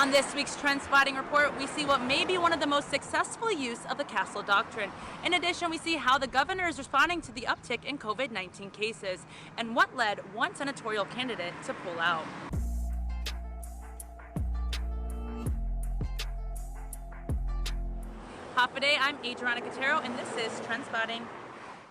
On this week's TrendSpotting report, we see what may be one of the most successful use of the Castle Doctrine. In addition, we see how the governor is responding to the uptick in COVID-19 cases and what led one senatorial candidate to pull out. Hafa, I'm Adriana Cotero, and this is TrendSpotting.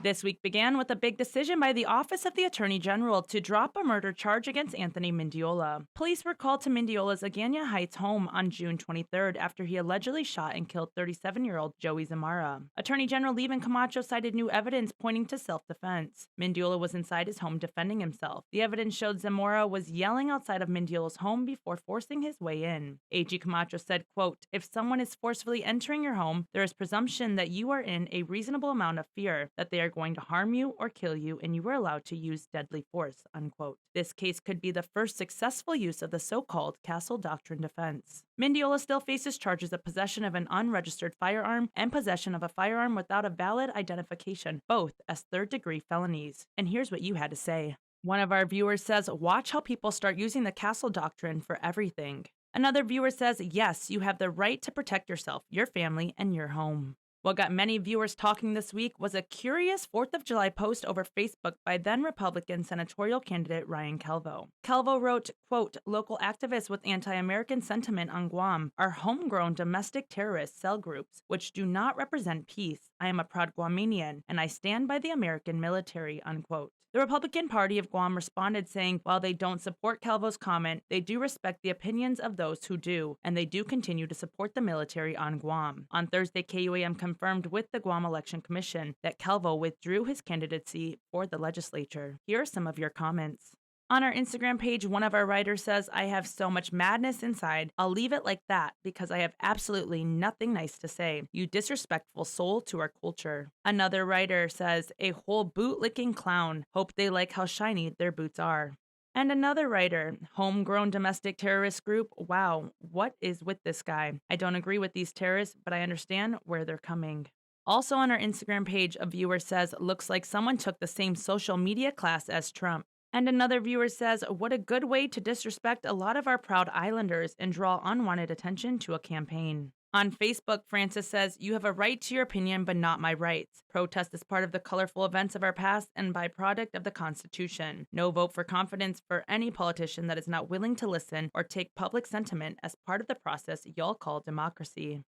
This week began with a big decision by the Office of the Attorney General to drop a murder charge against Anthony Mendiola. Police were called to Mendiola's Agana Heights home on June 23rd after he allegedly shot and killed 37-year-old Joey Zamora. Attorney General Levin Camacho cited new evidence pointing to self-defense. Mendiola was inside his home defending himself. The evidence showed Zamora was yelling outside of Mendiola's home before forcing his way in. AG Camacho said, quote, "If someone is forcefully entering your home, there is presumption that you are in a reasonable amount of fear that they are going to harm you or kill you, and you are allowed to use deadly force," unquote. This case could be the first successful use of the so-called Castle Doctrine defense. Mendiola still faces charges of possession of an unregistered firearm and possession of a firearm without a valid identification, both as third-degree felonies. And here's what you had to say. One of our viewers says, "Watch how people start using the Castle Doctrine for everything." Another viewer says, "Yes, you have the right to protect yourself, your family, and your home." What got many viewers talking this week was a curious 4th of July post over Facebook by then Republican senatorial candidate Ryan Calvo. Calvo wrote, quote, "Local activists with anti-American sentiment on Guam are homegrown domestic terrorist cell groups which do not represent peace. I am a proud Guamanian, and I stand by the American military," unquote. The Republican Party of Guam responded saying, while they don't support Calvo's comment, they do respect the opinions of those who do, and they do continue to support the military on Guam. On Thursday, KUAM confirmed with the Guam Election Commission that Calvo withdrew his candidacy for the legislature. Here are some of your comments. On our Instagram page, one of our writers says, "I have so much madness inside. I'll leave it like that because I have absolutely nothing nice to say. You disrespectful soul to our culture." Another writer says, "A whole boot-licking clown. Hope they like how shiny their boots are." And another writer, "Homegrown domestic terrorist group. Wow, what is with this guy? I don't agree with these terrorists, but I understand where they're coming." Also on our Instagram page, a viewer says, "Looks like someone took the same social media class as Trump." And another viewer says, "What a good way to disrespect a lot of our proud islanders and draw unwanted attention to a campaign." On Facebook, Francis says, "You have a right to your opinion, but not my rights. Protest is part of the colorful events of our past and byproduct of the Constitution. No vote for confidence for any politician that is not willing to listen or take public sentiment as part of the process y'all call democracy."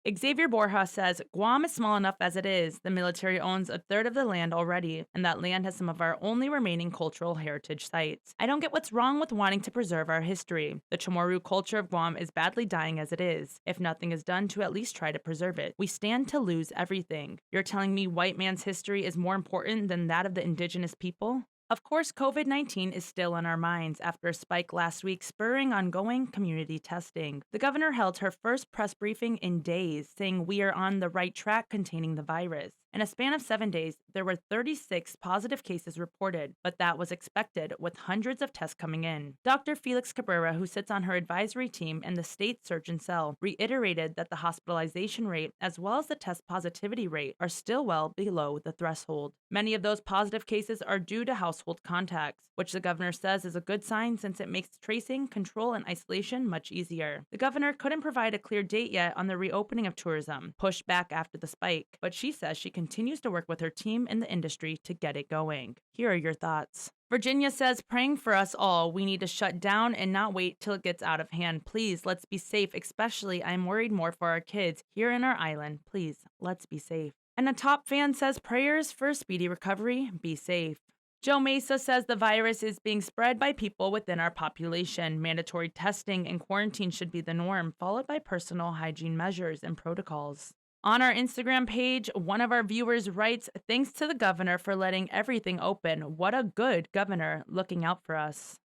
Xavier Borja says, "Guam is small enough as it is. The military owns a third of the land already, and that land has some of our only remaining cultural heritage sites. I don't get what's wrong with wanting to preserve our history. The Chamorro culture of Guam is badly dying as it is. If nothing is done to at least try to preserve it, we stand to lose everything. You're telling me white man's history is more important than that of the indigenous people?" Of course, COVID-19 is still on our minds after a spike last week spurring ongoing community testing. The governor held her first press briefing in days, saying we are on the right track containing the virus. In a span of 7 days, there were 36 positive cases reported, but that was expected with hundreds of tests coming in. Dr. Felix Cabrera, who sits on her advisory team in the state surgeon cell, reiterated that the hospitalization rate as well as the test positivity rate are still well below the threshold. Many of those positive cases are due to household contacts, which the governor says is a good sign since it makes tracing, control, and isolation much easier. The governor couldn't provide a clear date yet on the reopening of tourism, pushed back after the spike, but she says she continues to work with her team in the industry to get it going. Here are your thoughts. Virginia says, "Praying for us all. We need to shut down and not wait till it gets out of hand. Please, let's be safe. Especially, I'm worried more for our kids here in our island. Please, let's be safe." And a top fan says, "Prayers for a speedy recovery. Be safe." Joe Mesa says the virus is being spread by people within our population. Mandatory testing and quarantine should be the norm, followed by personal hygiene measures and protocols. On our Instagram page, one of our viewers writes, "Thanks to the governor for letting everything open. What a good governor, looking out for us."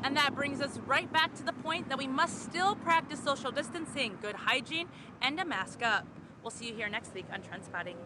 And that brings us right back to the point that we must still practice social distancing, good hygiene, and a mask up. We'll see you here next week on TrendSpotting.